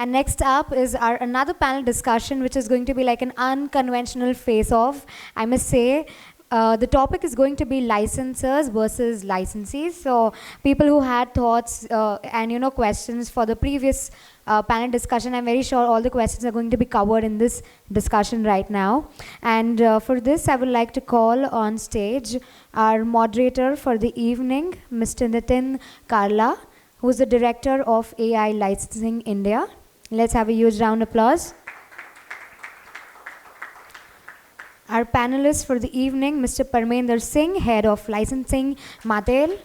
And next up is our another panel discussion, which is going to be like an unconventional face-off, I must say. The topic is going to be licensors versus licensees. So people who had thoughts and questions for the previous panel discussion, I'm very sure all the questions are going to be covered in this discussion right now. And for this, I would like to call on stage our moderator for the evening, Mr. Nitin KALRA, who's the director of AI Licensing India. Let's have a huge round of applause. Our panelists for the evening, Mr. PERMENDRA Singh, Head of Licensing, Mattel.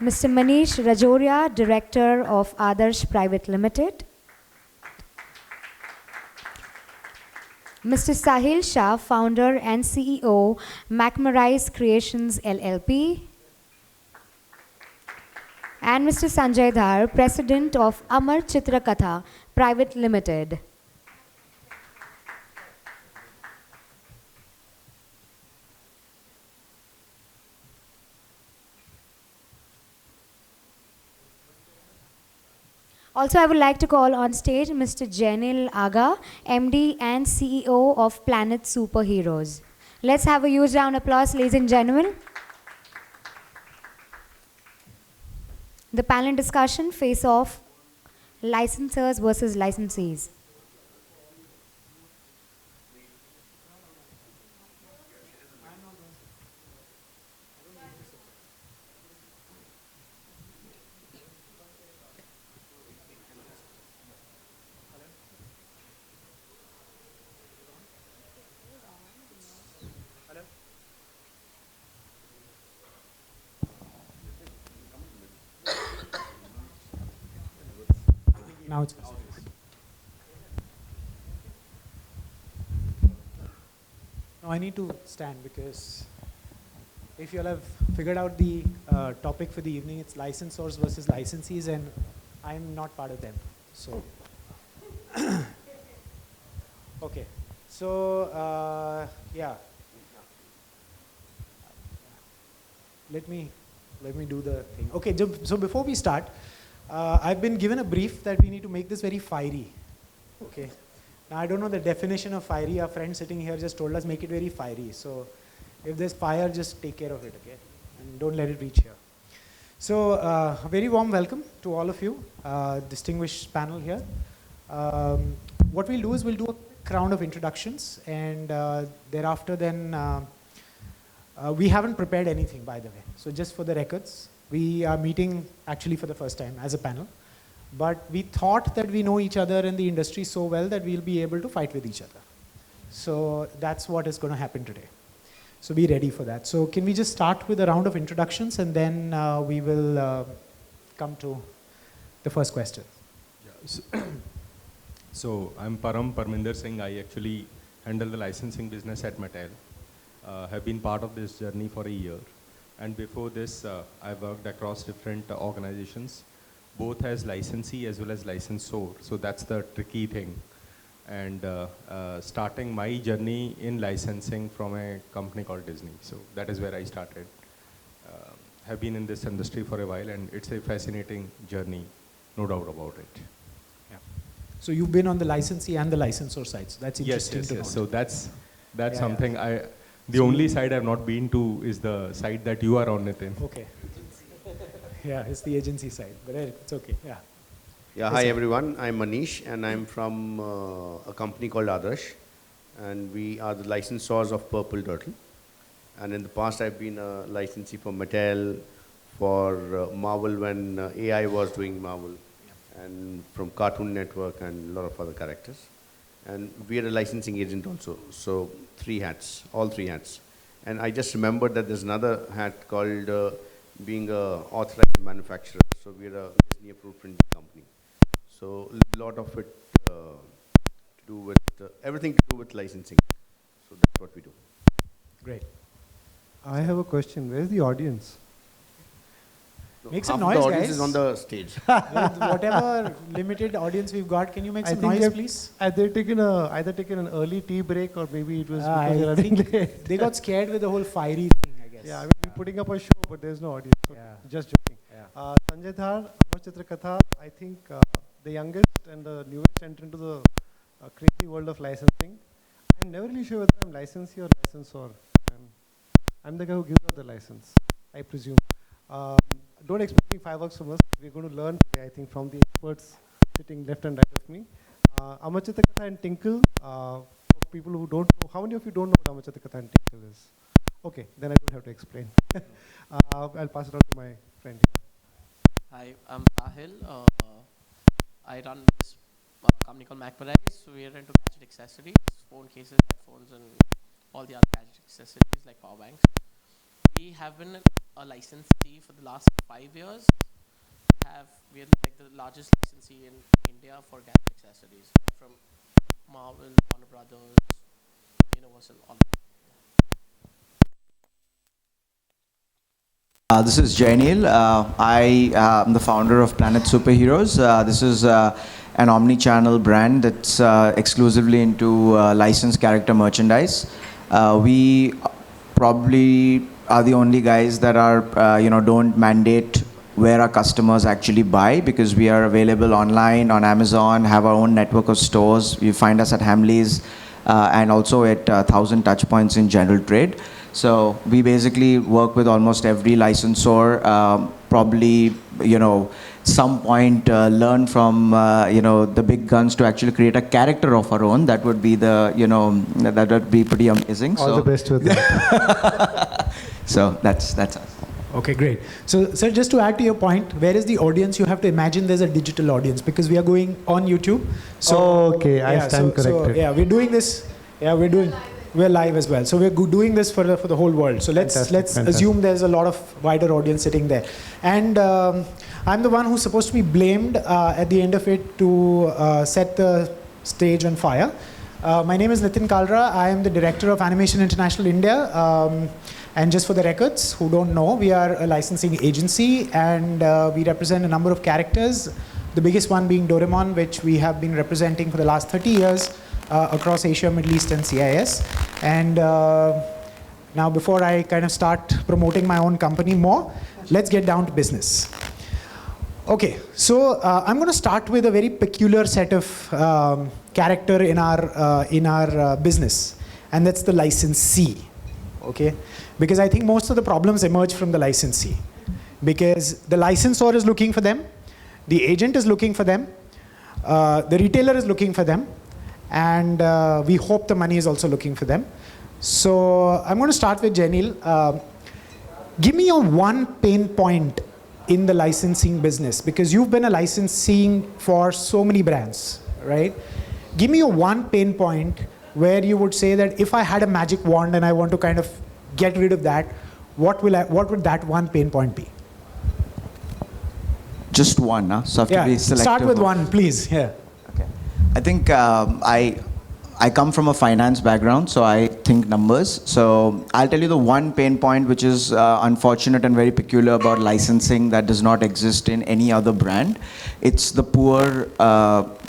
Mr. Manish Rajoria, Director of Adarsh Private Limited. Mr. Sahil Shah, Founder and CEO, Macmarize Creations LLP. And Mr. SANJAY DHAR, President of Amar Chitra Katha Private Limited. Also, I would like to call on stage Mr. Jainil Aga, MD and CEO of Planet Superheroes. Let's have a huge round of applause, ladies and gentlemen. The panel discussion, face-off, licensors versus licensees. Now it's No, I need to stand because if you all have figured out the topic for the evening, it's licensors versus licensees, and I'm not part of them. So, okay. So, yeah. Let me do the thing. Okay, so before we start, I've been given a brief that we need to make this very fiery. Okay. Now, I don't know the definition of fiery. Our friend sitting here just told us make it very fiery. So, if there's fire, just take care of it, okay? And don't let it reach here. So, a very warm welcome to all of you, distinguished panel here. What we'll do is we'll do a quick round of introductions, and thereafter then, we haven't prepared anything, by the way. So, just for the records, we are meeting actually for the first time as a panel. But we thought that we know each other in the industry so well that we'll be able to fight with each other. So that's what is going to happen today. So be ready for that. So can we just start with a round of introductions, and then we will come to the first question. Yeah, so I'm PERMENDRA Singh. I actually handle the licensing business at Mattel. Have been part of this journey for a year. And before this, I worked across different organizations, both as licensee as well as licensor. So that's the tricky thing. And starting my journey in licensing from a company called Disney. So that is where I started. Have been in this industry for a while, and it's a fascinating journey, no doubt about it. Yeah. So you've been on the licensee and the licensor side. So that's interesting to know. So that's something the only side I've not been to is the side that you are on, Nitin. Okay. Yeah, it's the agency side, but it's okay. Yeah. Yeah, hi everyone. I'm Manish, and I'm from a company called Adarsh, and we are the licensors of Purple Turtle. And in the past, I've been a licensee for Mattel, for Marvel when AI was doing Marvel, and from Cartoon Network and a lot of other characters. And we are a licensing agent also, so all three hats. And I just remembered that there's another hat called being a authorized manufacturer. So we're a Disney approved printing company. So a lot of it to do with, everything to do with licensing. So that's what we do. Great. I have a question. Where's the audience? No, make some half noise, the audience guys. is on the stage. With whatever limited audience we've got, can you make some noise, please? Either taken an early tea break, or maybe it was because I they're running think late. they got scared with the whole fiery thing, I guess. Yeah, I mean, we're putting up a show, but there's no audience. So Yeah. just joking. Yeah. Sanjay Dhar, Amar Chitra Katha, I think the youngest and the newest entrant into the crazy world of licensing. I'm never really sure whether I'm licensee or licensor. I'm the guy who gives out the license, I presume. Don't expect me fireworks from us. We're going to learn today, I think, from the experts sitting left and right of me. Amachita Katha and Tinkle, for people who don't know, how many of you don't know what Amachita Katha and Tinkle is? Okay, then I don't have to explain. I'll pass it on to my friend here. Hi, I'm Sahil. I run this company called MR.NITIN. So we are into gadget accessories, phone cases, headphones, and all the other gadget accessories like power banks. We have been a licensee for the last 5 years. We are like the largest licensee in India for gadget accessories, from Marvel, Warner Brothers, Universal, all of them. This is Jainil. I am the founder of Planet Superheroes. This is an omni-channel brand that's exclusively into licensed character merchandise. We probably are the only guys that are, don't mandate where our customers actually buy, because we are available online on Amazon, have our own network of stores. You find us at Hamleys and also at 1,000 touchpoints in general trade. So we basically work with almost every licensor, probably, some point learn from, the big guns to actually create a character of our own. That would be that would be pretty amazing. All the best with that. So that's us. Okay, great. So, sir, just to add to your point, where is the audience? You have to imagine there's a digital audience, because we are going on YouTube. So, okay, I stand corrected. So, we're doing this. Yeah, we're live as well. So we're doing this for the whole world. So let's assume there's a lot of wider audience sitting there. And I'm the one who's supposed to be blamed at the end of it to set the stage on fire. My name is Nitin KALRA. I am the director of Animation International India. And just for the records, who don't know, we are a licensing agency, and we represent a number of characters. The biggest one being Doraemon, which we have been representing for the last 30 years. Across Asia, Middle East, and CIS. And now, before I kind of start promoting my own company more, let's get down to business. Okay, so I'm going to start with a very peculiar set of character in our business, and that's the licensee. Okay, because I think most of the problems emerge from the licensee, because the licensor is looking for them, the agent is looking for them, the retailer is looking for them, and we hope the money is also looking for them. So I'm going to start with Jainil. Give me your one pain point in the licensing business, because you've been a licensing for so many brands, right? Give me your one pain point where you would say that if I had a magic wand and I want to kind of get rid of that, what would that one pain point be? Just one, huh? So have to be selective. Start with one, please. Yeah. I think I come from a finance background, so I think numbers. So I'll tell you the one pain point which is unfortunate and very peculiar about licensing that does not exist in any other brand. It's the poor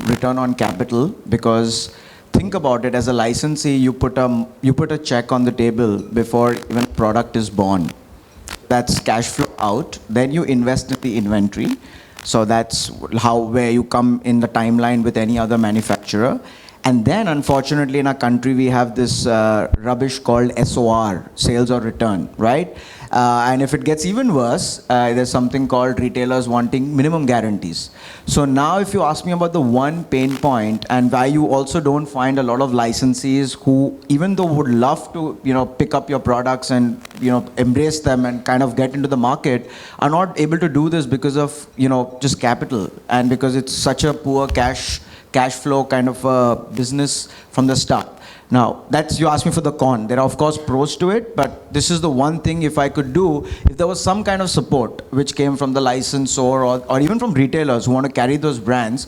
return on capital, because think about it, as a licensee, you put a check on the table before even product is born. That's cash flow out. Then you invest in the inventory. So that's where you come in the timeline with any other manufacturer. And then, unfortunately, in our country, we have this rubbish called SOR, sales or return, right? And if it gets even worse, there's something called retailers wanting minimum guarantees. So now, if you ask me about the one pain point, and why you also don't find a lot of licensees who, even though would love to, pick up your products and, embrace them and kind of get into the market, are not able to do this because of, just capital, and because it's such a poor cash flow kind of business from the start. Now, you asked me for the con. There are, of course, pros to it, but this is the one thing if I could do, if there was some kind of support which came from the licensor or even from retailers who want to carry those brands,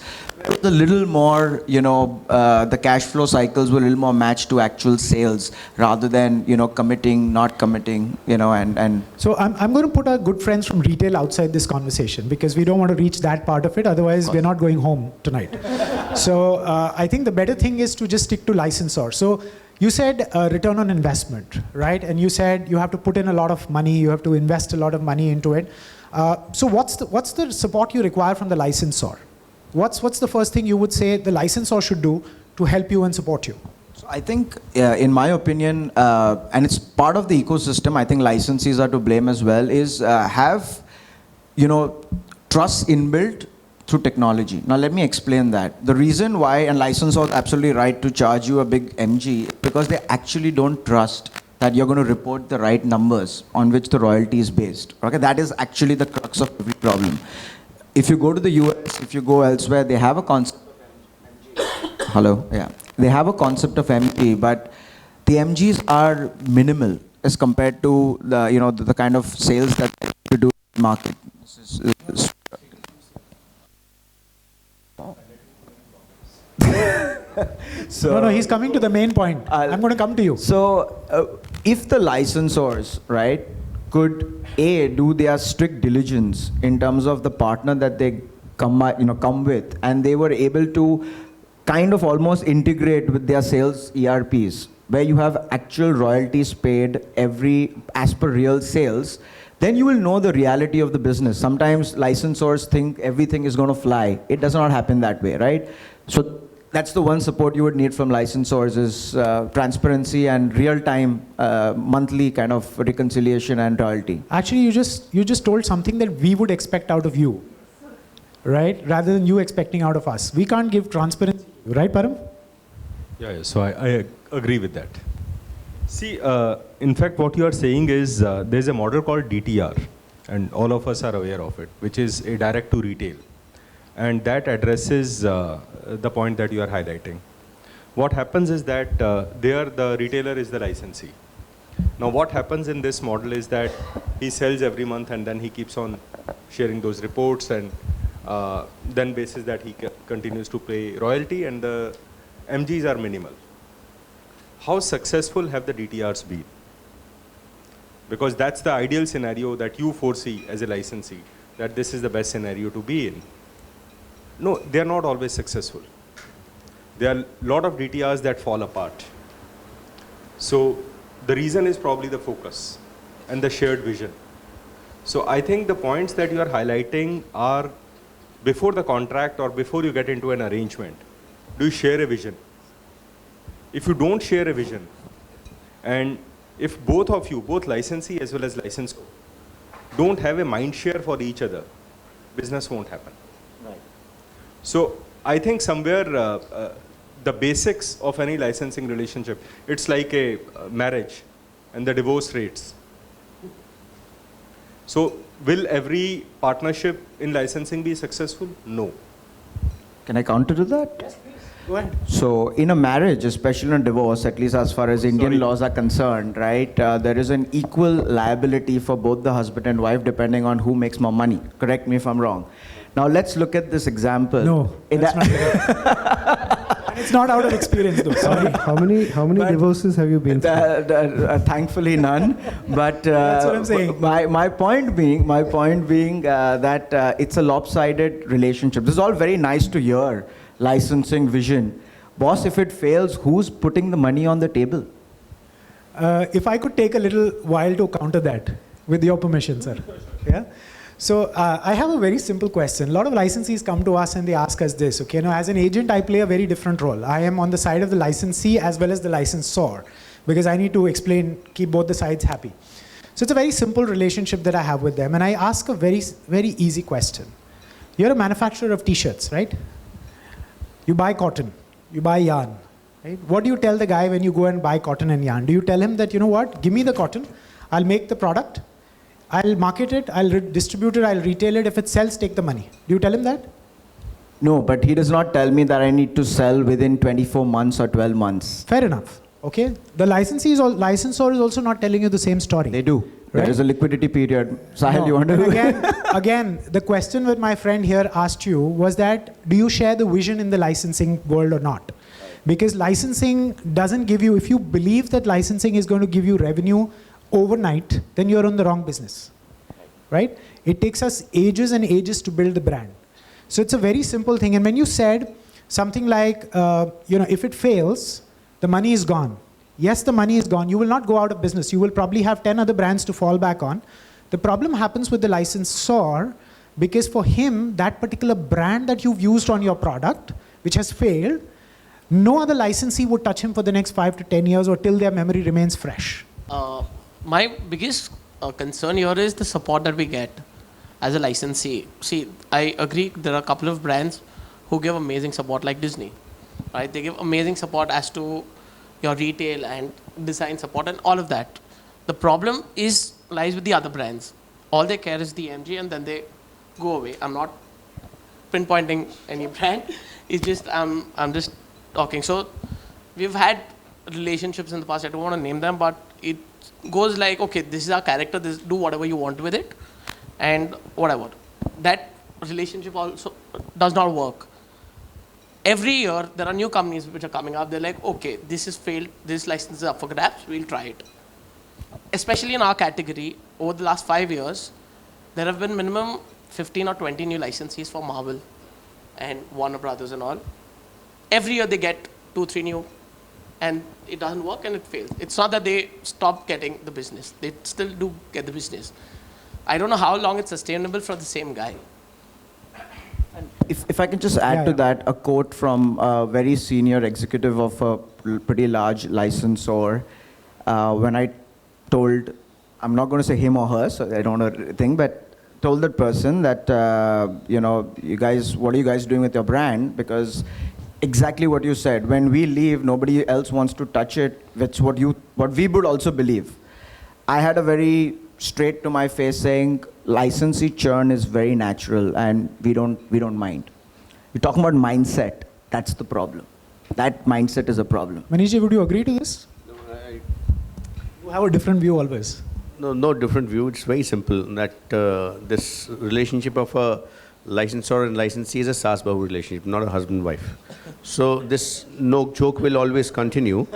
a little more, the cash flow cycles were a little more matched to actual sales rather than, committing, not committing, and. So I'm going to put our good friends from retail outside this conversation, because we don't want to reach that part of it. Otherwise, we're not going home tonight. So I think the better thing is to just stick to licensor. So you said return on investment, right? And you said you have to put in a lot of money, you have to invest a lot of money into it. So what's the support you require from the licensor? what's the first thing you would say the licensor should do to help you and support you? So I think, in my opinion, and it's part of the ecosystem, I think licensees are to blame as well, is have, trust inbuilt through technology. Now let me explain that. The reason why, and licensor is absolutely right to charge you a big MG, because they actually don't trust that you're going to report the right numbers on which the royalty is based. Okay, that is actually the crux of every problem. If you go to the US, if you go elsewhere, they have a concept of MG. Hello, yeah. They have a concept of MG, but the MGs are minimal as compared to the kind of sales that you do in the market. So, No, he's coming to the main point. I'm going to come to you. So, if the licensors, right, could do their strict diligence in terms of the partner that they come with, and they were able to kind of almost integrate with their sales ERPs, where you have actual royalties paid as per real sales, then you will know the reality of the business. Sometimes licensors think everything is going to fly. It does not happen that way, right? So that's the one support you would need from licensors is transparency and real-time monthly kind of reconciliation and royalty. Actually, you just told something that we would expect out of you, right? Rather than you expecting out of us. We can't give transparency, right, Param? Yeah, so I agree with that. See, in fact, what you are saying is there's a model called DHAR, and all of us are aware of it, which is a direct to retail. And that addresses the point that you are highlighting. What happens is that there the retailer is the licensee. Now what happens in this model is that he sells every month and then he keeps on sharing those reports, and then basis that he continues to pay royalty, and the MGs are minimal. How successful have the DTRs been? Because that's the ideal scenario that you foresee as a licensee, that this is the best scenario to be in. No, they are not always successful. There are a lot of DTRs that fall apart. So the reason is probably the focus and the shared vision. So I think the points that you are highlighting are before the contract or before you get into an arrangement. Do you share a vision? If you don't share a vision, and if both of you, both licensee as well as licensor, don't have a mind share for each other, business won't happen. Right. So I think somewhere the basics of any licensing relationship, it's like a marriage and the divorce rates. So will every partnership in licensing be successful? No. Can I counter to that? Yes, please. Go ahead. So in a marriage, especially in a divorce, at least as far as Indian laws are concerned, right, there is an equal liability for both the husband and wife depending on who makes more money. Correct me if I'm wrong. Now let's look at this example. No, that's not correct. And it's not out of experience though. Sorry. How many divorces have you been through? Thankfully none. But that's what I'm saying. My point being that it's a lopsided relationship. This is all very nice to hear. Licensing vision. Boss, if it fails, who's putting the money on the table? If I could take a little while to counter that, with your permission, sir. Yeah. So I have a very simple question. A lot of licensees come to us and they ask us this. Okay, now as an agent, I play a very different role. I am on the side of the licensee as well as the licensor, because I need to keep both the sides happy. So it's a very simple relationship that I have with them, and I ask a very, very easy question. You're a manufacturer of t-shirts, right? You buy cotton, you buy yarn, right? What do you tell the guy when you go and buy cotton and yarn? Do you tell him that, you know what, give me the cotton, I'll make the product, I'll market it, I'll distribute it, I'll retail it, if it sells, take the money. Do you tell him that? No, but he does not tell me that I need to sell within 24 months or 12 months. Fair enough, okay? The licensor is also not telling you the same story. They do. Right? There is a liquidity period. Sahil, No. you want to... Again, the question that my friend here asked you was that, do you share the vision in the licensing world or not? Because licensing doesn't give you, if you believe that licensing is going to give you revenue overnight, then you're on the wrong business, right? It takes us ages and ages to build the brand. So it's a very simple thing. And when you said something like, if it fails, the money is gone. Yes, the money is gone. You will not go out of business. You will probably have 10 other brands to fall back on. The problem happens with the licensor because for him, that particular brand that you've used on your product, which has failed, no other licensee would touch him for the next 5 to 10 years or till their memory remains fresh. My biggest concern here is the support that we get as a licensee. See, I agree there are a couple of brands who give amazing support like Disney, right? They give amazing support as to your retail and design support and all of that. The problem lies with the other brands. All they care is the MG and then they go away. I'm not pinpointing any brand. It's just, I'm just talking. So we've had relationships in the past. I don't want to name them, but it goes like, okay, this is our character. Do whatever you want with it and whatever. That relationship also does not work. Every year, there are new companies which are coming up. They're like, okay, this is failed. This license is up for grabs. We'll try it. Especially in our category, over the last 5 years, there have been minimum 15 or 20 new licensees for Marvel and Warner Brothers and all. Every year they get 2, 3 new, and it doesn't work and it fails. It's not that they stop getting the business. They still do get the business. I don't know how long it's sustainable for the same guy. If I can just add to that, a quote from a very senior executive of a pretty large licensor, when I told, I'm not going to say him or her, so I don't know the thing, but told that person that, you guys, what are you guys doing with your brand? Because exactly what you said, when we leave, nobody else wants to touch it. That's what we would also believe. I had a very straight to my face saying, licensee churn is very natural and we don't mind. You're talking about mindset, that's the problem. That mindset is a problem. Manish, would you agree to this? No, You have a different view always. no different view. It's very simple that this relationship of a licensor and licensee is a Saas-Bahu relationship, not a husband-wife. So this no joke will always continue.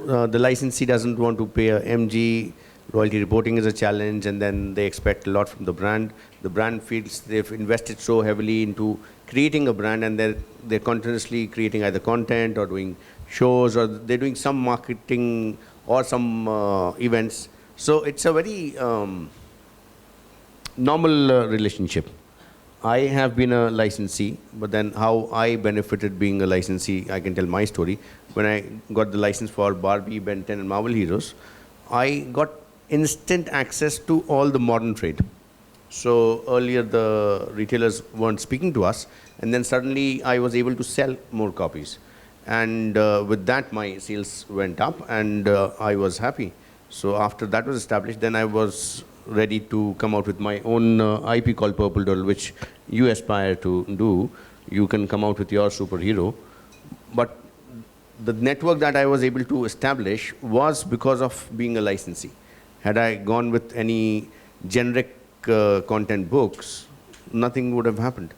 The licensee doesn't want to pay a MG. Royalty reporting is a challenge, and then they expect a lot from the brand. The brand feels they've invested so heavily into creating a brand, and they're continuously creating either content or doing shows, or they're doing some marketing or some events. So it's a very normal relationship. I have been a licensee, but then how I benefited being a licensee, I can tell my story. When I got the license for Barbie, Ben 10 and Marvel Heroes, I got instant access to all the modern trade. So earlier the retailers weren't speaking to us, and then suddenly I was able to sell more copies. And with that my sales went up, and I was happy. So after that was established, then I was ready to come out with my own IP called Purple Turtle, which you aspire to do. You can come out with your superhero. But the network that I was able to establish was because of being a licensee. Had I gone with any generic content books, nothing would have happened.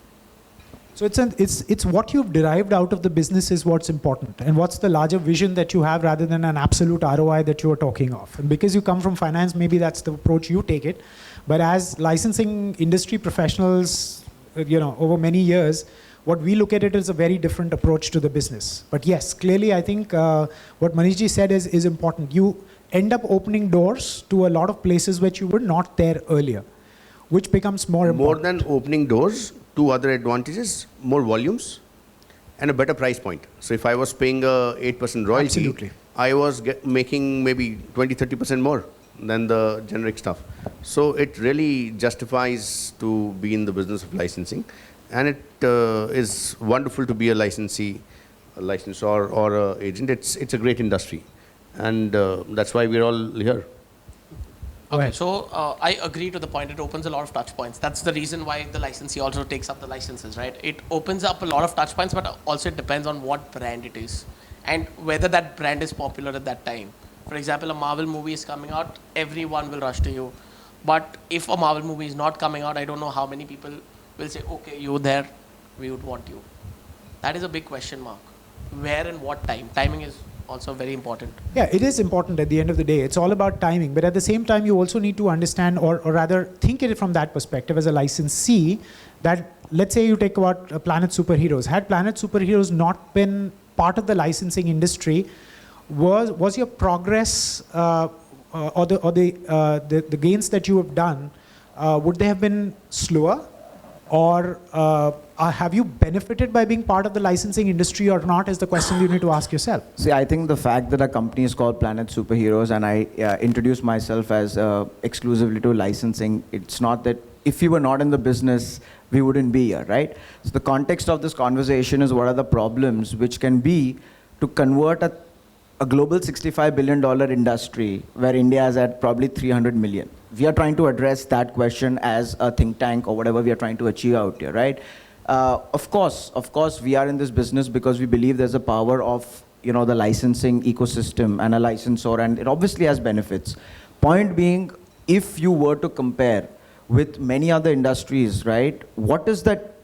So it's what you've derived out of the business is what's important, and what's the larger vision that you have rather than an absolute ROI that you are talking of. And because you come from finance, maybe that's the approach you take it. But as licensing industry professionals, over many years, what we look at it is a very different approach to the business. But yes, clearly I think what Manishji said is important. You end up opening doors to a lot of places which you were not there earlier, which becomes more important. More than opening doors, 2 other advantages: more volumes and a better price point. So if I was paying a 8% royalty, Absolutely. I was making maybe 20-30% more than the generic stuff. So it really justifies to be in the business of licensing, and it is wonderful to be a licensee, a licensor or an agent. It's a great industry, and that's why we're all here. Okay, so I agree to the point. It opens a lot of touch points. That's the reason why the licensee also takes up the licenses, right? It opens up a lot of touch points, but also it depends on what brand it is and whether that brand is popular at that time. For example, a Marvel movie is coming out, everyone will rush to you. But if a Marvel movie is not coming out, I don't know how many people will say, okay, you're there, we would want you. That is a big question mark. Where and what time? Timing is also very important. Yeah, it is important at the end of the day. It's all about timing. But at the same time, you also need to understand, or rather think it from that perspective as a licensee, that let's say you take about Planet Superheroes. Had Planet Superheroes not been part of the licensing industry, was your progress or the gains that you have done, would they have been slower? or have you benefited by being part of the licensing industry or not is the question you need to ask yourself. See, I think the fact that a company is called Planet Superheroes and I introduced myself as exclusively to licensing, it's not that if we were not in the business, we wouldn't be here, right? So the context of this conversation is what are the problems which can be to convert a global $65 billion industry where India is at probably 300 million. We are trying to address that question as a think tank or whatever we are trying to achieve out here, right? Of course, we are in this business because we believe there's a power of, the licensing ecosystem and a licensor, and it obviously has benefits. Point being, if you were to compare with many other industries, right, what is that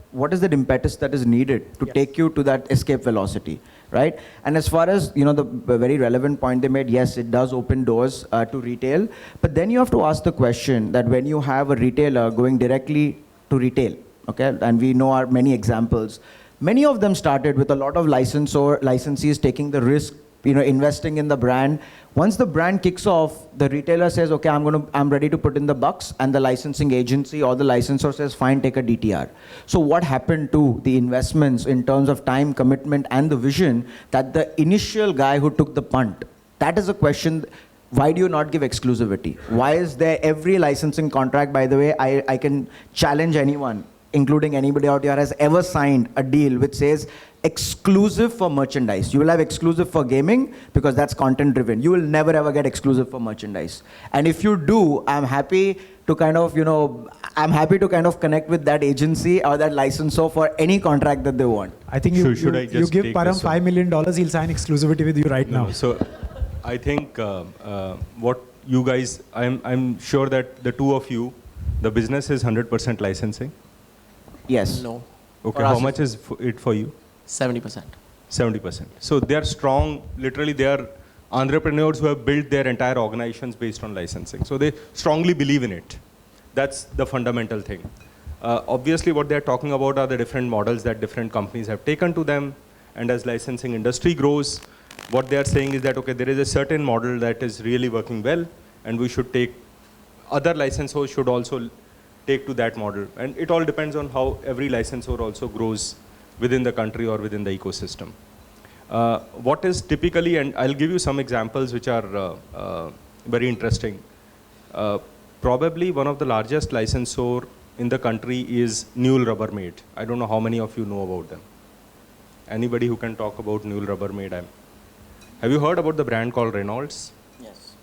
impetus that is needed to take you to that escape velocity, right? And as far as, the very relevant point they made, yes, it does open doors to retail, but then you have to ask the question that when you have a retailer going directly to retail, okay, and we know our many examples, many of them started with a lot of licensees taking the risk, investing in the brand. Once the brand kicks off, the retailer says, okay, I'm ready to put in the bucks, and the licensing agency or the licensor says, fine, take a DHAR. So what happened to the investments in terms of time, commitment, and the vision that the initial guy who took the punt? That is a question. Why do you not give exclusivity? Why is there every licensing contract, by the way, I can challenge anyone, including anybody out here, has ever signed a deal which says exclusive for merchandise. You will have exclusive for gaming because that's content driven. You will never ever get exclusive for merchandise. And if you do, I'm happy to kind of connect with that agency or that licensor for any contract that they want. I think you give Param $5 million, he'll sign exclusivity with you right now. So I think what you guys, I'm sure that the two of you, the business is 100% licensing. Yes. No. Okay, how much is it for you? 70%. 70%. So they are strong, literally they are entrepreneurs who have built their entire organizations based on licensing. So they strongly believe in it. That's the fundamental thing. Obviously what they're talking about are the different models that different companies have taken to them. And as licensing industry grows, what they're saying is that, okay, there is a certain model that is really working well, and we should take, other licensors should also take to that model. And it all depends on how every licensor also grows within the country or within the ecosystem. What is typically, and I'll give you some examples which are very interesting. Probably one of the largest licensor in the country is Newell Rubbermaid. I don't know how many of you know about them. Anybody who can talk about Newell Rubbermaid? Have you heard about the brand called Reynolds? Yes.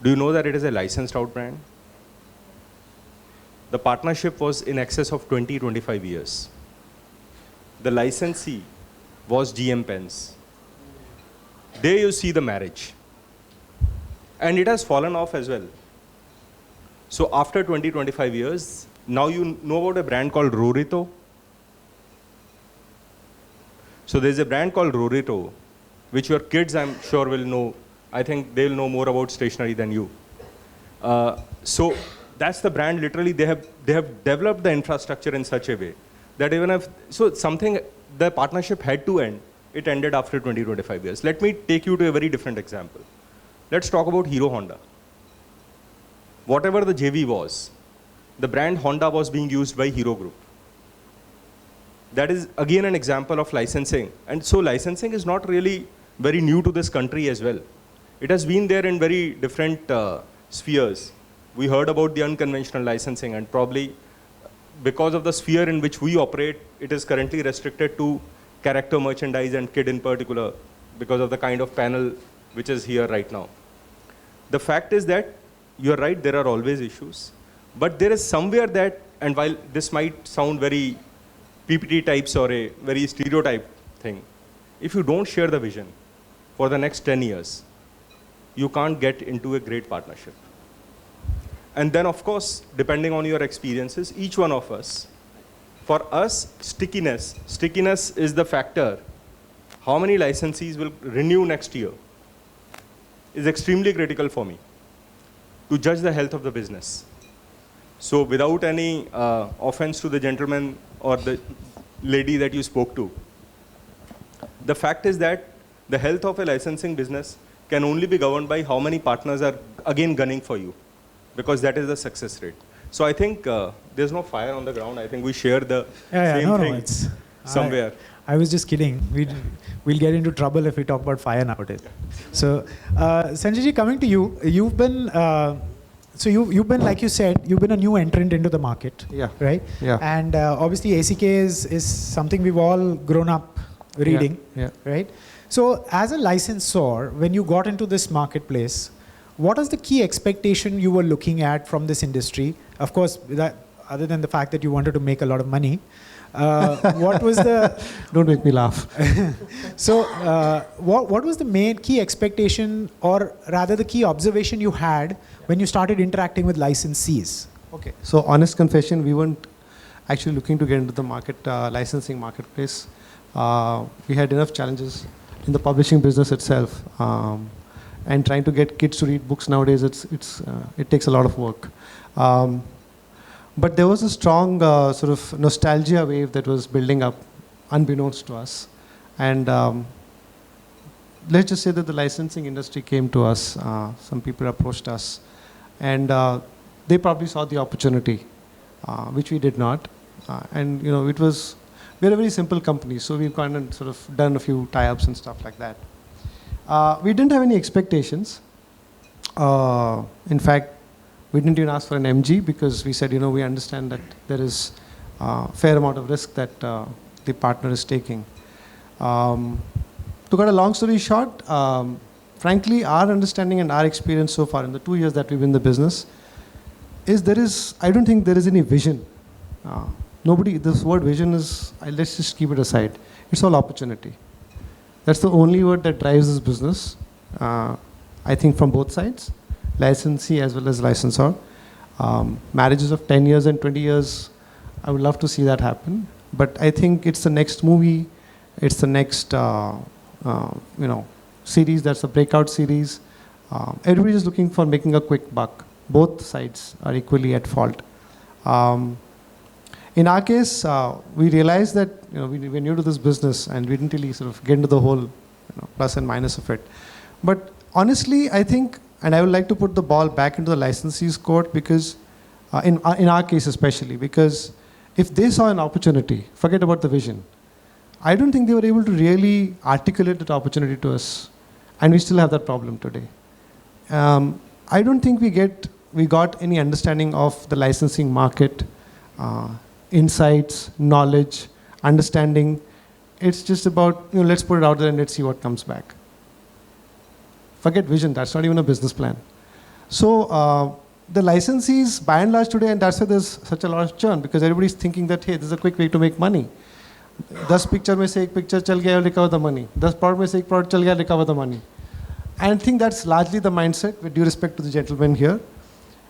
Do you know that it is a licensed out brand? The partnership was in excess of 20-25 years. The licensee was GM Pens. There you see the marriage. And it has fallen off as well. So after 20-25 years, now you know about a brand called Rorito. So there's a brand called Rorito, which your kids, I'm sure, will know. I think they'll know more about stationery than you. So that's the brand. Literally, they have developed the infrastructure in such a way that even if, so something, the partnership had to end. It ended after 20-25 years. Let me take you to a very different example. Let's talk about Hero Honda. Whatever the JV was, the brand Honda was being used by Hero Group. That is again an example of licensing. And so licensing is not really very new to this country as well. It has been there in very different spheres. We heard about the unconventional licensing, and probably because of the sphere in which we operate, it is currently restricted to character merchandise and kid in particular because of the kind of panel which is here right now. The fact is that you're right, there are always issues, but there is somewhere that, and while this might sound very PPT types or a very stereotype thing, if you don't share the vision for the next 10 years, you can't get into a great partnership. And then of course, depending on your experiences, each one of us, for us, stickiness is the factor. How many licensees will renew next year is extremely critical for me to judge the health of the business. So without any offense to the gentleman or the lady that you spoke to, the fact is that the health of a licensing business can only be governed by how many partners are again gunning for you, because that is the success rate. So I think there's no fire on the ground. I think we share the same no, thing it's somewhere. I was just kidding. We'll get into trouble if we talk about fire nowadays. So, Sanjay ji, coming to you, you've been like you said, you've been a new entrant into the market. Yeah. Right. Yeah. And obviously, ACK is something we've all grown up reading. Yeah. Right. So, as a licensor, when you got into this marketplace, what is the key expectation you were looking at from this industry? Of course, other than the fact that you wanted to make a lot of money. What was the... Don't make me laugh. So, what was the main key expectation, or rather the key observation you had when you started interacting with licensees? Okay. So, honest confession, we weren't actually looking to get into the licensing marketplace. We had enough challenges in the publishing business itself. And trying to get kids to read books nowadays, it takes a lot of work. But there was a strong sort of nostalgia wave that was building up, unbeknownst to us. And let's just say that the licensing industry came to us. Some people approached us. And they probably saw the opportunity, which we did not. And we're a very simple company, so we've kind of sort of done a few tie-ups and stuff like that. We didn't have any expectations. In fact, we didn't even ask for an MG because we said, we understand that there is a fair amount of risk that the partner is taking. To cut a long story short, frankly, our understanding and our experience so far in the 2 years that we've been in the business is I don't think there is any vision. This word vision is, let's just keep it aside. It's all opportunity. That's the only word that drives this business, I think from both sides, licensee as well as licensor. Marriages of 10 years and 20 years, I would love to see that happen. But I think it's the next movie, it's the next series, that's a breakout series. Everybody is looking for making a quick buck. Both sides are equally at fault. In our case, we realized that we were new to this business and we didn't really sort of get into the whole plus and minus of it. But honestly, I think, and I would like to put the ball back into the licensee's court because, in our case especially, because if they saw an opportunity, forget about the vision. I don't think they were able to really articulate that opportunity to us, and we still have that problem today. I don't think we got any understanding of the licensing market, insights, knowledge, understanding. It's just about, let's put it out there and let's see what comes back. Forget vision, that's not even a business plan. So the licensees, by and large today, and that's why there's such a lot of churn, because everybody's thinking that, hey, this is a quick way to make money. 10 picture mein se ek picture chal gaya, recover the money. 10 product mein se ek product chal gaya, recover the money. And I think that's largely the mindset, with due respect to the gentleman here.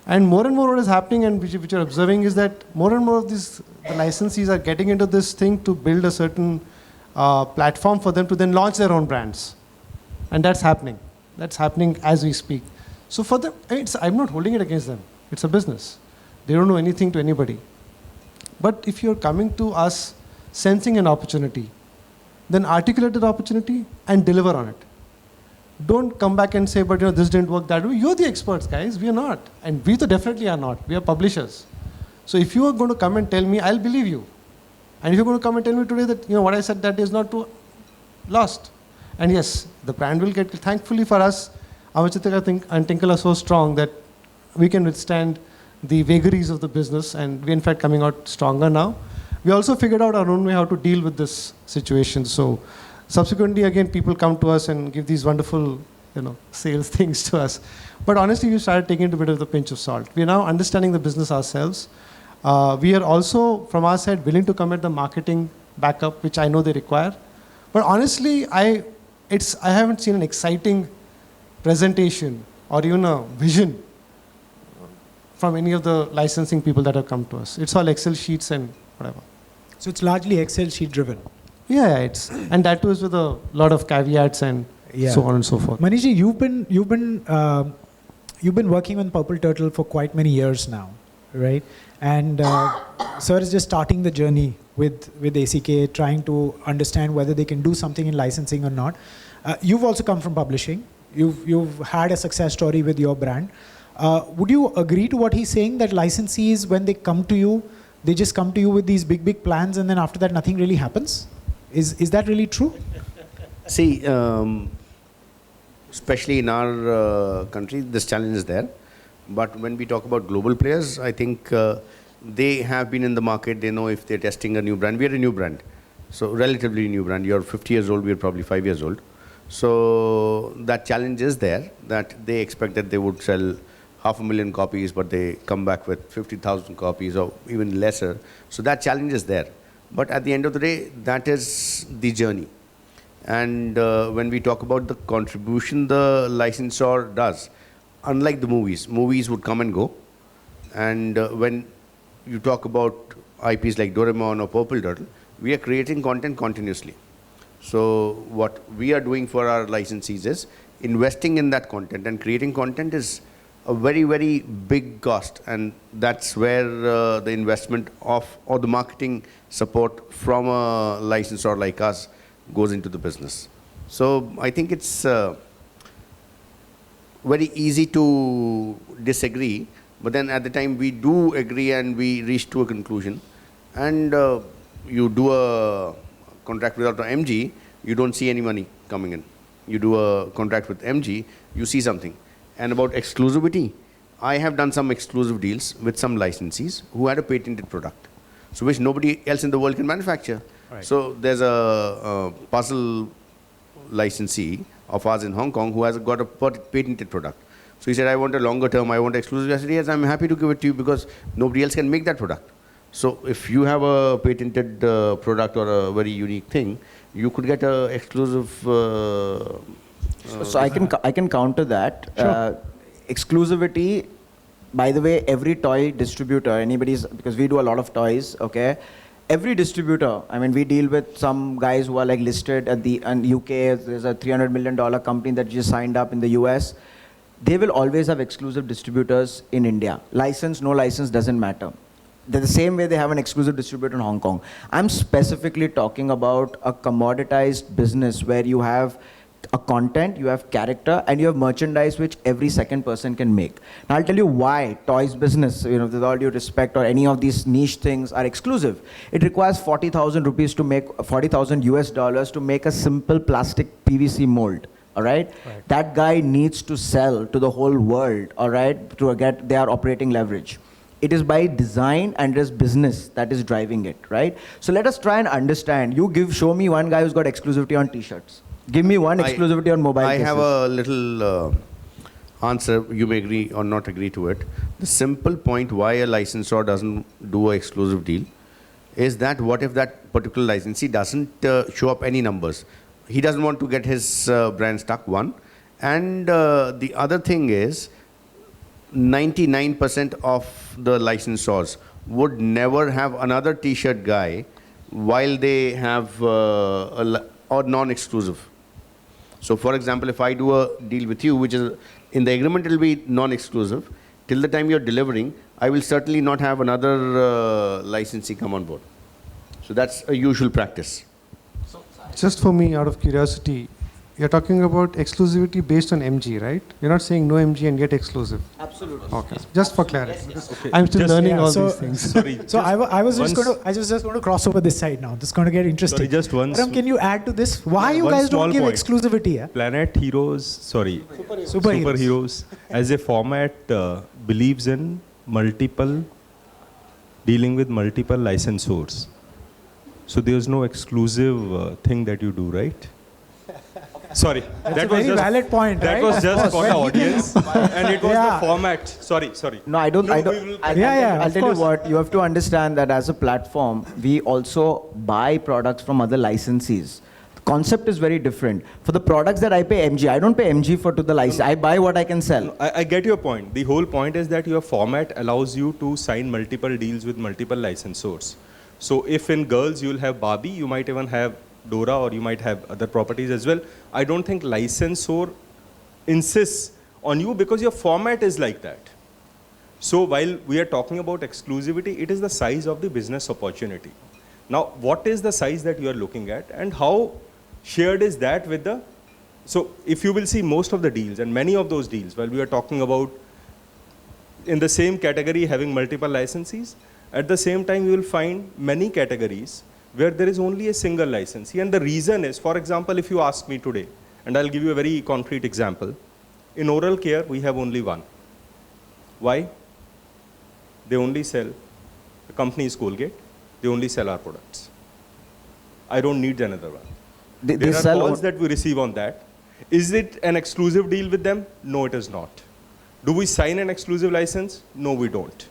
And more what is happening, and which you're observing, is that more and more of the licensees are getting into this thing to build a certain platform for them to then launch their own brands. And that's happening. That's happening as we speak. So for them, I'm not holding it against them. It's a business. They don't know anything to anybody. But if you're coming to us sensing an opportunity, then articulate that opportunity and deliver on it. Don't come back and say, but this didn't work that way. You're the experts, guys. We are not. And we definitely are not. We are publishers. So if you are going to come and tell me, I'll believe you. And if you're going to come and tell me today that what I said that is not true, lost. And yes, the brand will get, thankfully for us, our Chitra and Tinkle are so strong that we can withstand the vagaries of the business, and we're in fact coming out stronger now. We also figured out our own way how to deal with this situation. So subsequently, again, people come to us and give these wonderful, sales things to us. But honestly, we started taking it a bit of the pinch of salt. We are now understanding the business ourselves. We are also, from our side, willing to commit the marketing backup, which I know they require. But honestly, I haven't seen an exciting presentation or even a vision from any of the licensing people that have come to us. It's all Excel sheets and whatever. So it's largely Excel sheet driven. Yeah, and that too is with a lot of caveats and so on and so forth. Manishji, you've been working on Purple Turtle for quite many years now, right? And sir is just starting the journey with ACK, trying to understand whether they can do something in licensing or not. You've also come from publishing. You've had a success story with your brand. Would you agree to what he's saying, that licensees, when they come to you, they just come to you with these big plans, and then after that nothing really happens? Is that really true? See, especially in our country, this challenge is there. But when we talk about global players, I think they have been in the market. They know if they're testing a new brand. We are a new brand, so relatively new brand. You're 50 years old, we're probably 5 years old. So that challenge is there, that they expect that they would sell 500,000 copies, but they come back with 50,000 copies or even lesser. So that challenge is there. But at the end of the day, that is the journey. And when we talk about the contribution the licensor does, unlike the movies would come and go. And when you talk about IPs like Doraemon or Purple Turtle, we are creating content continuously. So what we are doing for our licensees is investing in that content, and creating content is a very, very big cost, and that's where the investment of or the marketing support from a licensor like us goes into the business. So I think it's very easy to disagree, but then at the time we do agree and we reach to a conclusion. And you do a contract without an MG, you don't see any money coming in. You do a contract with MG, you see something. And about exclusivity, I have done some exclusive deals with some licensees who had a patented product, so which nobody else in the world can manufacture. Right. So there's a puzzle licensee of ours in Hong Kong who has got a patented product. So he said, I want a longer term, I want exclusive. I said, yes, I'm happy to give it to you because nobody else can make that product. So if you have a patented product or a very unique thing, you could get a exclusive. So I can counter that. Sure. Exclusivity, by the way, every toy distributor, because we do a lot of toys, okay? Every distributor, I mean, we deal with some guys who are like listed at the UK. There's a $300 million company that just signed up in the US. They will always have exclusive distributors in India. License, no license, doesn't matter. They're the same way they have an exclusive distributor in Hong Kong. I'm specifically talking about a commoditized business where you have a content, you have character, and you have merchandise which every second person can make. Now I'll tell you why toys business, with all due respect, or any of these niche things are exclusive. It requires 40,000 rupees to make, 40,000 US dollars to make a simple plastic PVC mold. All right? That guy needs to sell to the whole world, all right, to get their operating leverage. It is by design and it is business that is driving it, right? So let us try and understand. Show me one guy who's got exclusivity on t-shirts. Give me one exclusivity on mobile cases. I have a little answer. You may agree or not agree to it. The simple point why a licensor doesn't do an exclusive deal is that what if that particular licensee doesn't show up any numbers? He doesn't want to get his brand stuck, one. And the other thing is, 99% of the licensors would never have another t-shirt guy while they have or non-exclusive. So for example, if I do a deal with you, which is in the agreement, it will be non-exclusive. Till the time you're delivering, I will certainly not have another licensee come on board. So that's a usual practice. Just for me, out of curiosity, you're talking about exclusivity based on MG, right? You're not saying no MG and get exclusive. Absolutely. Okay. Just for clarity. Okay. I'm still learning all so, these things. Sorry. So I was just going to cross over this side now. This is going to get interesting. Sorry, just one. Param, can you add to this? Why you guys don't give exclusivity? Yeah? Planet Heroes, Superheroes as a format believes in dealing with multiple licensors. So there's no exclusive thing that you do, right? Sorry, that was a very valid point. That was just for the audience, and it was the format. Sorry. No, I'll tell you what. You have to understand that as a platform, we also buy products from other licensees. The concept is very different. For the products that I pay MG, I don't pay MG to the license. I buy what I can sell. No, I get your point. The whole point is that your format allows you to sign multiple deals with multiple licensors. So if in girls you'll have Barbie, you might even have Dora, or you might have other properties as well. I don't think licensor insists on you because your format is like that. So while we are talking about exclusivity, it is the size of the business opportunity. Now, what is the size that you are looking at, and how shared is that with the... So if you will see most of the deals, and many of those deals, while we are talking about in the same category having multiple licensees. At the same time, you will find many categories where there is only a single licensee. And the reason is, for example, if you ask me today, and I'll give you a very concrete example. In oral care, we have only one. Why? They only sell, the company is Colgate, they only sell our products. I don't need another one. There are calls that we receive on that. Is it an exclusive deal with them? No, it is not. Do we sign an exclusive license? No, we don't.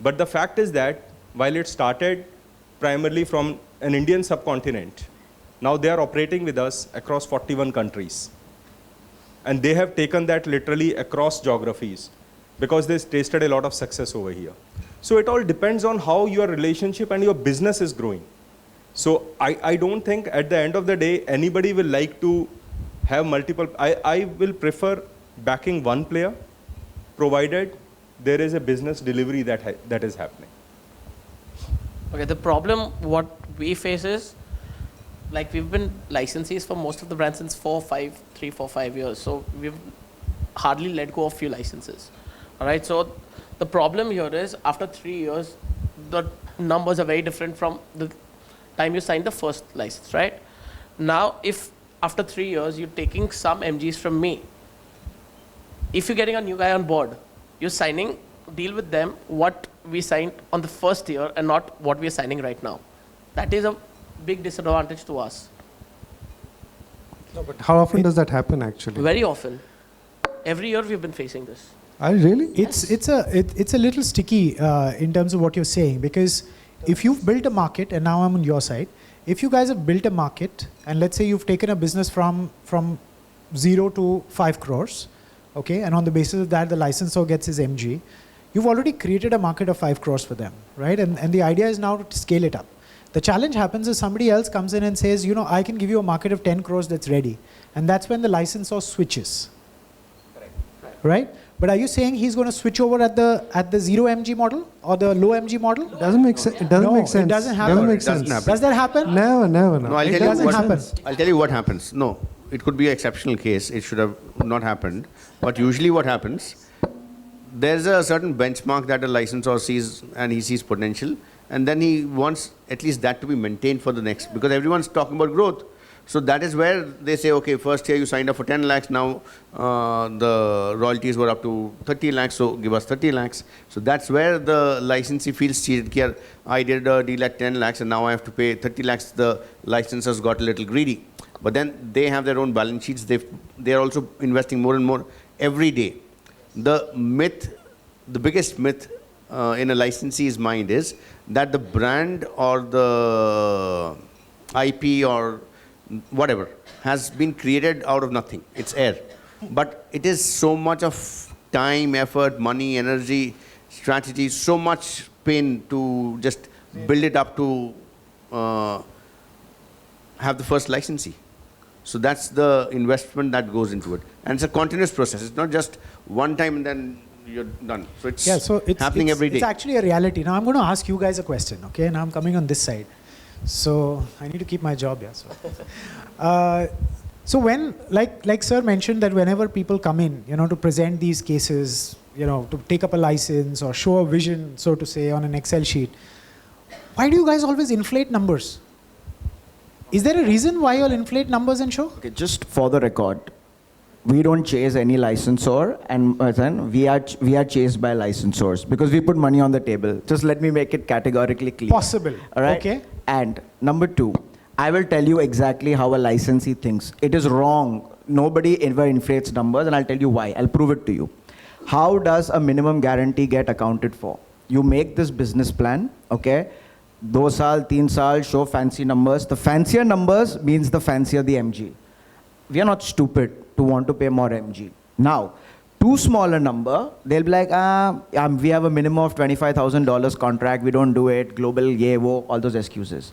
But the fact is that while it started primarily from an Indian subcontinent, now they are operating with us across 41 countries. And they have taken that literally across geographies because they tasted a lot of success over here. So it all depends on how your relationship and your business is growing. So I don't think at the end of the day, anybody will like to have multiple. I will prefer backing one player, provided there is a business delivery that is happening. Okay, the problem what we face is, like we've been licensees for most of the brands since 3, 4, 5 years. So we've hardly let go of few licenses. All right, so the problem here is after 3 years, the numbers are very different from the time you signed the first license, right? Now, if after 3 years, you're taking some MGs from me, if you're getting a new guy on board, you're signing deal with them what we signed on the first year and not what we're signing right now. That is a big disadvantage to us. No, but how often does that happen actually? Very often. Every year we've been facing this. Really? It's a little sticky in terms of what you're saying, because if you've built a market, and now I'm on your side, if you guys have built a market, and let's say you've taken a business from 0 to 5 crores, okay, and on the basis of that, the licensor gets his MG, you've already created a market of 5 crores for them, right? And the idea is now to scale it up. The challenge happens is somebody else comes in and says, you know, I can give you a market of 10 crores that's ready. And that's when the licensor switches. Correct. Right? But are you saying he's going to switch over at the 0 MG model or the low MG model? Doesn't make sense. It doesn't make sense. It doesn't happen. Doesn't make sense. Does that happen? Never. No, I'll It tell doesn't you what happen. I'll tell you what happens. No, it could be an exceptional case. It should have not happened. But usually what happens, there's a certain benchmark that a licensor sees, and he sees potential, and then he wants at least that to be maintained for the next, because everyone's talking about growth. So that is where they say, okay, first year you signed up for 10 lakhs, now the royalties were up to 30 lakhs, so give us 30 lakhs. So that's where the licensee feels cheated. Here, I did a deal at 10 lakhs and now I have to pay 30 lakhs. The licensors got a little greedy. But then they have their own balance sheets. They're also investing more and more every day. The myth, the biggest myth in a licensee's mind is that the brand or the IP or whatever has been created out of nothing. It's air. But it is so much of time, effort, money, energy, strategy, so much pain to just build it up to have the first licensee. So that's the investment that goes into it. And it's a continuous process. It's not just one time and then you're done. So it's happening every day. It's actually a reality. Now I'm going to ask you guys a question, okay? Now I'm coming on this side. So I need to keep my job, yeah. So when, like sir mentioned, that whenever people come in, you know, to present these cases, you know, to take up a license or show a vision, so to say, on an Excel sheet, why do you guys always inflate numbers? Is there a reason why you'll inflate numbers and show? Okay, just for the record, we don't chase any licensor, and then we are chased by licensors because we put money on the table. Just let me make it categorically clear. Possible. All right? Okay. And number 2, I will tell you exactly how a licensee thinks. It is wrong. Nobody ever inflates numbers, and I'll tell you why. I'll prove it to you. How does a minimum guarantee get accounted for? You make this business plan, okay? 2 saal, 3 saal, show fancy numbers. The fancier numbers means the fancier the MG. We are not stupid to want to pay more MG. Now, too small a number, they'll be like, we have a minimum of $25,000 contract, we don't do it, global, ye, wo, all those excuses.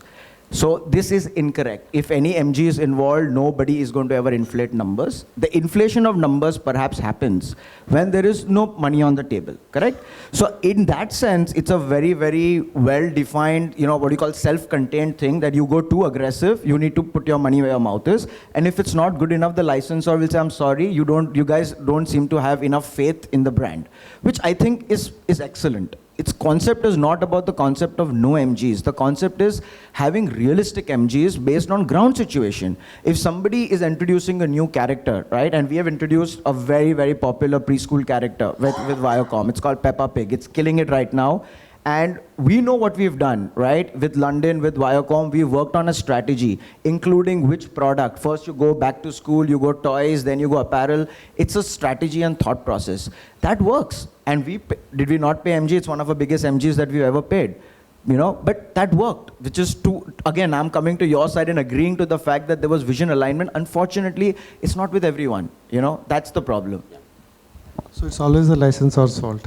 So this is incorrect. If any MG is involved, nobody is going to ever inflate numbers. The inflation of numbers perhaps happens when there is no money on the table, correct? So in that sense, it's a very, very well-defined, what you call self-contained thing that you go too aggressive, you need to put your money where your mouth is. And if it's not good enough, the licensor will say, I'm sorry, you guys don't seem to have enough faith in the brand, which I think is excellent. Its concept is not about the concept of no MGs. The concept is having realistic MGs based on ground situation. If somebody is introducing a new character, right, and we have introduced a very, very popular preschool character with Viacom. It's called Peppa Pig. It's killing it right now. And we know what we've done, right? With London, with Viacom, we worked on a strategy, including which product. First you go back to school, you go toys, then you go apparel. It's a strategy and thought process. That works. And did we not pay MG? It's one of the biggest MGs that we've ever paid. But that worked, which is again, I'm coming to your side and agreeing to the fact that there was vision alignment. Unfortunately, it's not with everyone, that's the problem. Yeah. So it's always the licensor's fault.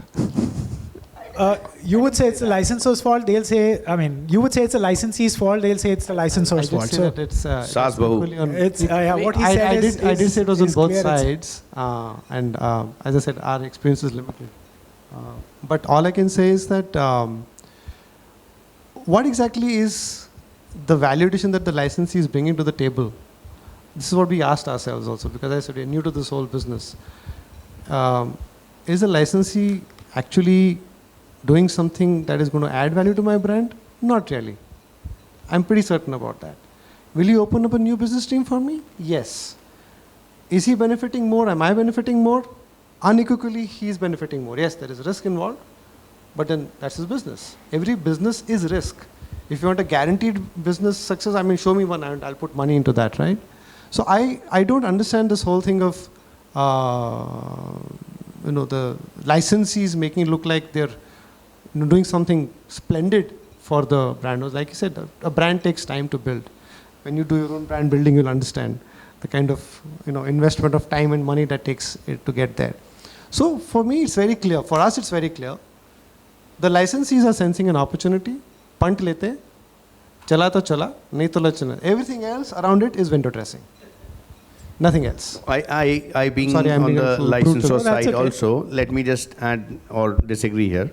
You would say it's the licensor's fault. They'll say, you would say it's the licensee's fault. They'll say it's the licensor's I did fault. say So that it's Saas Bahu. equally on- it's what he said I did say it was on both clear. sides, and as I said, our experience is limited. But all I can say is that what exactly is the value addition that the licensee is bringing to the table? This is what we asked ourselves also, because I said we're new to this whole business. Is the licensee actually doing something that is going to add value to my brand? Not really. I'm pretty certain about that. Will he open up a new business stream for me? Yes. Is he benefiting more? Am I benefiting more? Unequivocally, he is benefiting more. Yes, there is risk involved, but then that's his business. Every business is risk. If you want a guaranteed business success, show me one and I'll put money into that, right? So I don't understand this whole thing of, the licensees making it look like they're doing something splendid for the brand. Like you said, a brand takes time to build. When you do your own brand building, you'll understand the kind of investment of time and money that takes it to get there. So for me, it's very clear. For us, it's very clear. The licensees are sensing an opportunity. Punt lete, chala to chala, nahi to chala. Everything else around it is window dressing. Nothing else. I being Sorry, I'm on being a the little licensor brutal. No, that's side okay. also, let me just add or disagree here.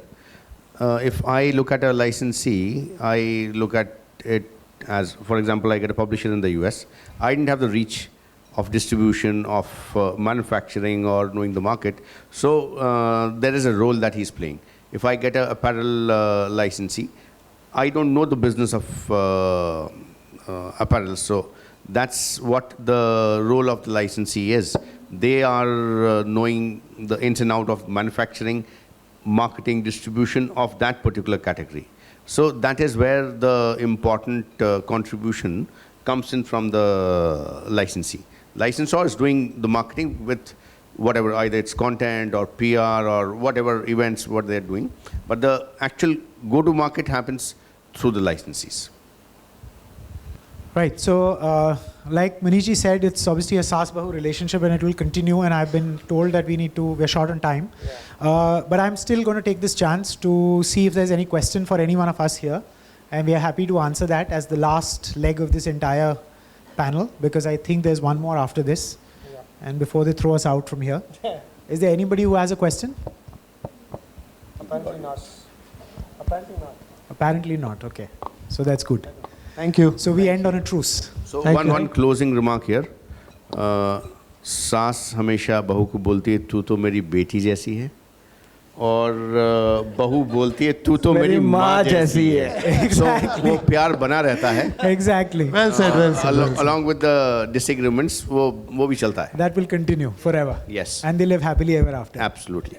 If I look at a licensee, I look at it as, for example, I get a publisher in the US. I didn't have the reach of distribution, of manufacturing or knowing the market. So there is a role that he's playing. If I get an apparel licensee, I don't know the business of apparel. So that's what the role of the licensee is. They are knowing the ins and out of manufacturing, marketing, distribution of that particular category. So that is where the important contribution comes in from the licensee. Licensor is doing the marketing with whatever, either it's content or PR or whatever events, what they're doing. But the actual go-to-market happens through the licensees. Right. So, like Manish said, it's obviously a Saas Bahu relationship and it will continue. And I've been told that we're short on time. Yeah. But I'm still going to take this chance to see if there's any question for any one of us here. And we are happy to answer that as the last leg of this entire panel, because I think there's one more after this. Yeah. And before they throw us out from here. Is there anybody who has a question? Apparently not. Apparently not. Apparently not. Okay. So that's good. Thank you. So we end on a truce. So Thank one closing remark here. सास हमेशा बहू को बोलती है तू तो मेरी बेटी जैसी है और बहू बोलती है तू तो मेरी माँ जैसी है. So वो प्यार बना रहता है. Exactly. Well said, well said. Along with the disagreements, वो भी चलता है. That will continue forever. Yes. And they live happily ever after. Absolutely.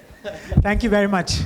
Thank you very much.